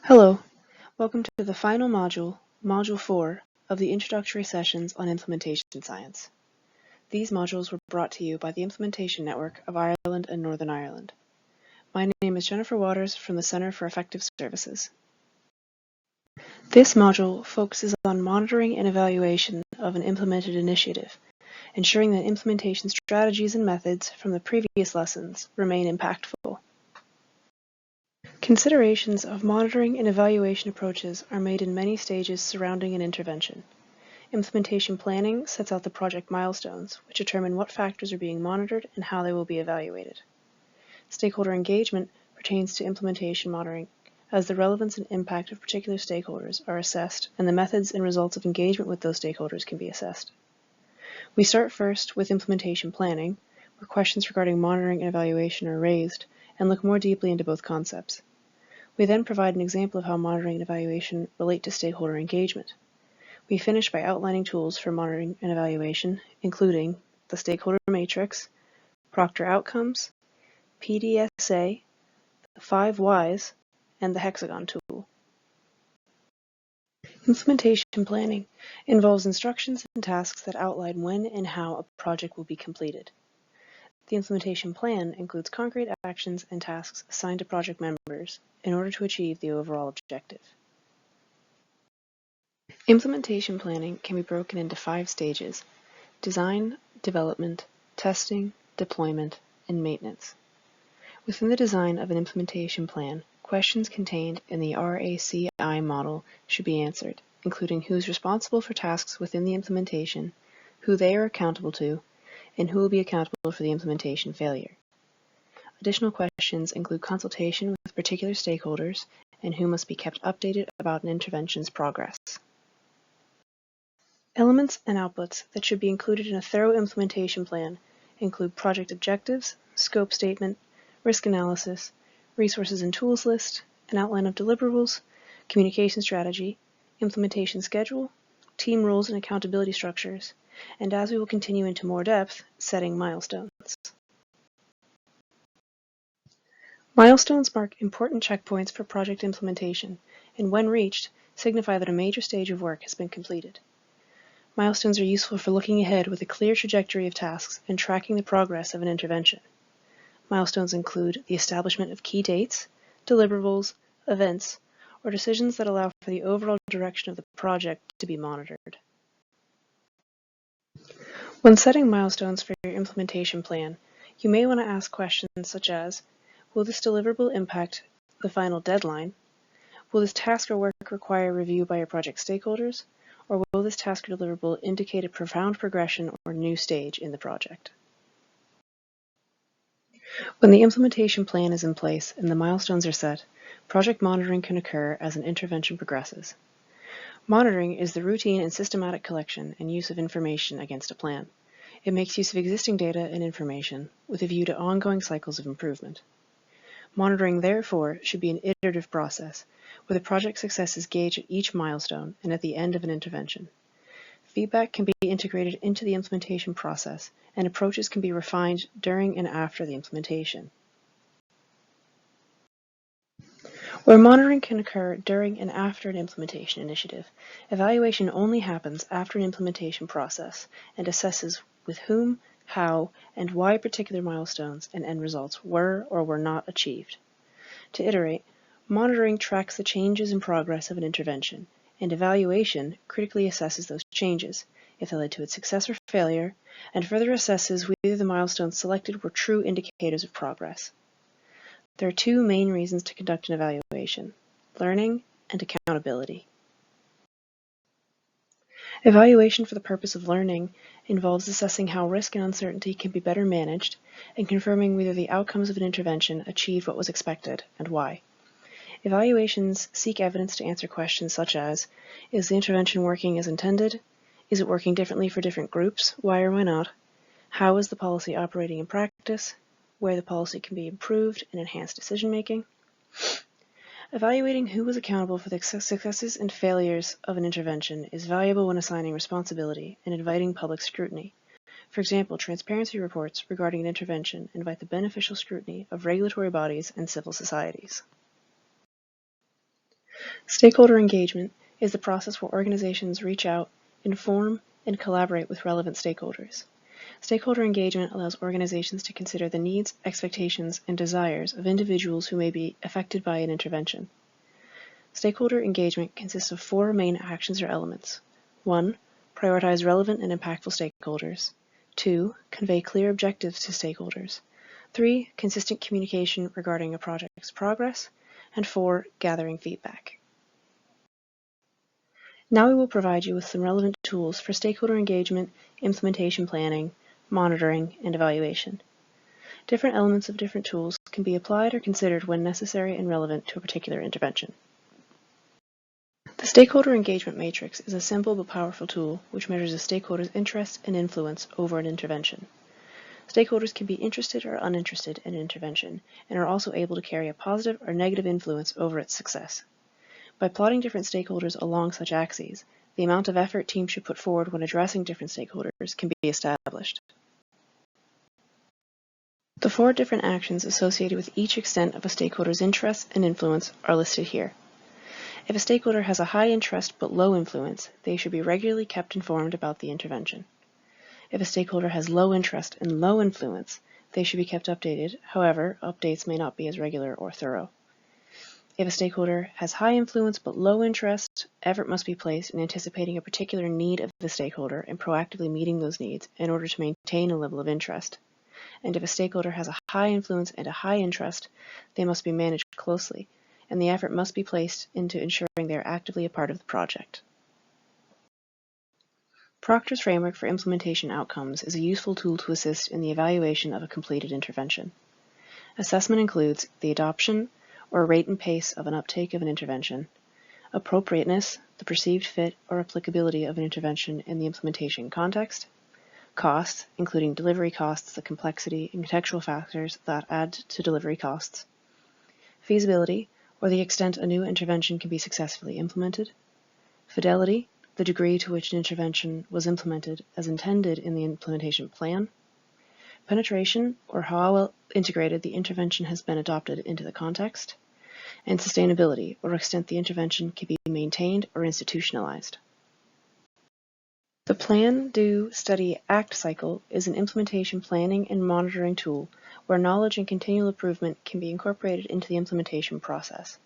Hello, welcome to the final module, Module 4, of the introductory sessions on implementation science. These modules were brought to you by the Implementation Network of Ireland and Northern Ireland. My name is Jennifer Waters from the Centre for Effective Services. This module focuses on monitoring and evaluation of an implemented initiative, ensuring that implementation strategies and methods from the previous lessons remain impactful. Considerations of monitoring and evaluation approaches are made in many stages surrounding an intervention. Implementation planning sets out the project milestones, which determine what factors are being monitored and how they will be evaluated. Stakeholder engagement pertains to implementation monitoring, as the relevance and impact of particular stakeholders are assessed and the methods and results of engagement with those stakeholders can be assessed. We start first with implementation planning, where questions regarding monitoring and evaluation are raised, and look more deeply into both concepts. We then provide an example of how monitoring and evaluation relate to stakeholder engagement. We finish by outlining tools for monitoring and evaluation, including the Stakeholder Matrix, Proctor Outcomes, PDSA, the 5 Whys, and the hexagon tool. Implementation planning involves instructions and tasks that outline when and how a project will be completed. The implementation plan includes concrete actions and tasks assigned to project members in order to achieve the overall objective. Implementation planning can be broken into 5 stages: design, development, testing, deployment, and maintenance. Within the design of an implementation plan, questions contained in the RACI model should be answered, including who's responsible for tasks within the implementation, who they are accountable to, and who will be accountable for the implementation failure. Additional questions include consultation with particular stakeholders and who must be kept updated about an intervention's progress. Elements and outputs that should be included in a thorough implementation plan include project objectives, scope statement, risk analysis, resources and tools list, an outline of deliverables, communication strategy, implementation schedule, team roles and accountability structures, and as we will continue into more depth, setting milestones. Milestones mark important checkpoints for project implementation, and when reached, signify that a major stage of work has been completed. Milestones are useful for looking ahead with a clear trajectory of tasks and tracking the progress of an intervention. Milestones include the establishment of key dates, deliverables, events, or decisions that allow for the overall direction of the project to be monitored. When setting milestones for your implementation plan, you may want to ask questions such as, will this deliverable impact the final deadline? Will this task or work require review by your project stakeholders? Or will this task or deliverable indicate a profound progression or new stage in the project? When the implementation plan is in place and the milestones are set, project monitoring can occur as an intervention progresses. Monitoring is the routine and systematic collection and use of information against a plan. It makes use of existing data and information with a view to ongoing cycles of improvement. Monitoring, therefore, should be an iterative process where the project success is gauged at each milestone and at the end of an intervention. Feedback can be integrated into the implementation process, and approaches can be refined during and after the implementation. Where monitoring can occur during and after an implementation initiative, evaluation only happens after an implementation process and assesses with whom, how, and why particular milestones and end results were or were not achieved. To iterate, monitoring tracks the changes in progress of an intervention, and evaluation critically assesses those changes, if they led to its success or failure, and further assesses whether the milestones selected were true indicators of progress. There are 2 main reasons to conduct an evaluation: learning and accountability. Evaluation for the purpose of learning involves assessing how risk and uncertainty can be better managed and confirming whether the outcomes of an intervention achieved what was expected and why. Evaluations seek evidence to answer questions such as, is the intervention working as intended? Is it working differently for different groups? Why or why not? How is the policy operating in practice? Where the policy can be improved and enhance decision-making. Evaluating who was accountable for the successes and failures of an intervention is valuable when assigning responsibility and inviting public scrutiny. For example, transparency reports regarding an intervention invite the beneficial scrutiny of regulatory bodies and civil societies. Stakeholder engagement is the process where organizations reach out, inform, and collaborate with relevant stakeholders. Stakeholder engagement allows organizations to consider the needs, expectations, and desires of individuals who may be affected by an intervention. Stakeholder engagement consists of 4 main actions or elements. 1. Prioritize relevant and impactful stakeholders. 2. Convey clear objectives to stakeholders. 3. Consistent communication regarding a project's progress. And 4. Gathering feedback. Now we will provide you with some relevant tools for stakeholder engagement, implementation planning, monitoring, and evaluation. Different elements of different tools can be applied or considered when necessary and relevant to a particular intervention. The Stakeholder Engagement Matrix is a simple but powerful tool which measures a stakeholder's interest and influence over an intervention. Stakeholders can be interested or uninterested in an intervention and are also able to carry a positive or negative influence over its success. By plotting different stakeholders along such axes, the amount of effort teams should put forward when addressing different stakeholders can be established. The 4 different actions associated with each extent of a stakeholder's interest and influence are listed here. If a stakeholder has a high interest but low influence, they should be regularly kept informed about the intervention. If a stakeholder has low interest and low influence, they should be kept updated. However, updates may not be as regular or thorough. If a stakeholder has high influence but low interest, effort must be placed in anticipating a particular need of the stakeholder and proactively meeting those needs in order to maintain a level of interest. And if a stakeholder has a high influence and a high interest, they must be managed closely, and the effort must be placed into ensuring they are actively a part of the project. Proctor's Framework for Implementation Outcomes is a useful tool to assist in the evaluation of a completed intervention. Assessment includes the adoption or rate and pace of an uptake of an intervention, appropriateness, the perceived fit or applicability of an intervention in the implementation context, cost, including delivery costs, the complexity and contextual factors that add to delivery costs, feasibility, or the extent a new intervention can be successfully implemented, fidelity, the degree to which an intervention was implemented as intended in the implementation plan, penetration, or how well integrated the intervention has been adopted into the context, and sustainability, or extent the intervention can be maintained or institutionalized. The Plan, Do, Study, Act cycle is an implementation planning and monitoring tool where knowledge and continual improvement can be incorporated into the implementation process.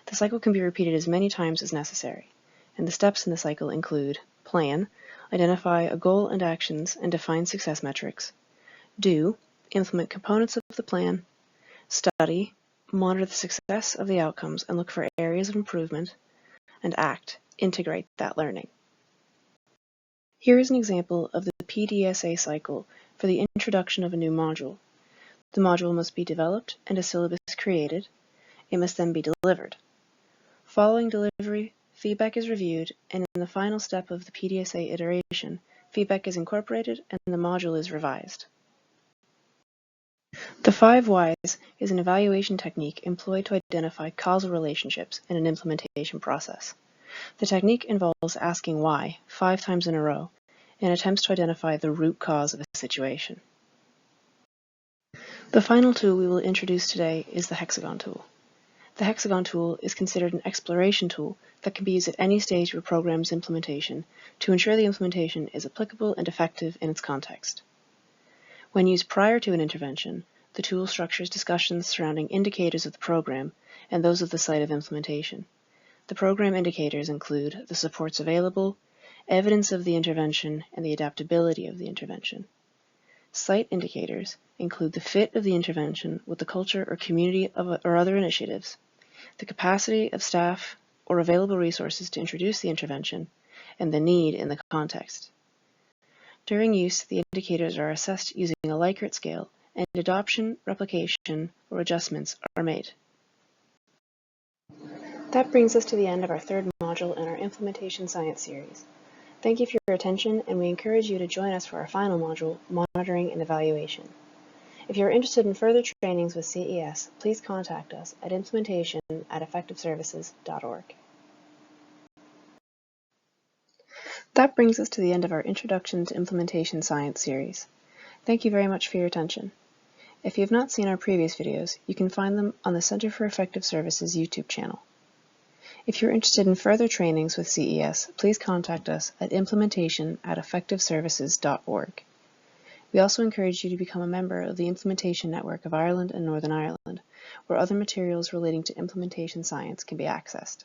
The cycle can be repeated as many times as necessary, and the steps in the cycle include plan, identify a goal and actions and define success metrics, do, implement components of the plan, study, monitor the success of the outcomes and look for areas of improvement, and act, integrate that learning. Here is an example of the PDSA cycle for the introduction of a new module. The module must be developed and a syllabus created. It must then be delivered. Following delivery, feedback is reviewed, and in the final step of the PDSA iteration, feedback is incorporated and the module is revised. The 5 whys is an evaluation technique employed to identify causal relationships in an implementation process. The technique involves asking why 5 times in a row and attempts to identify the root cause of a situation. The final tool we will introduce today is the hexagon tool. The hexagon tool is considered an exploration tool that can be used at any stage of a program's implementation to ensure the implementation is applicable and effective in its context. When used prior to an intervention, the tool structures discussions surrounding indicators of the program and those of the site of implementation. The program indicators include the supports available, evidence of the intervention, and the adaptability of the intervention. Site indicators include the fit of the intervention with the culture or community or other initiatives, the capacity of staff or available resources to introduce the intervention, and the need in the context. During use, the indicators are assessed using a Likert scale, and adoption, replication, or adjustments are made. That brings us to the end of our 3rd module in our Implementation Science series. Thank you for your attention, and we encourage you to join us for our final module, Monitoring and Evaluation. If you are interested in further trainings with CES, please contact us at implementation@effectiveservices.org. That brings us to the end of our Introduction to Implementation Science series. Thank you very much for your attention. If you have not seen our previous videos, you can find them on the Center for Effective Services YouTube channel. If you're interested in further trainings with CES, please contact us at implementation@effectiveservices.org. We also encourage you to become a member of the Implementation Network of Ireland and Northern Ireland, where other materials relating to implementation science can be accessed.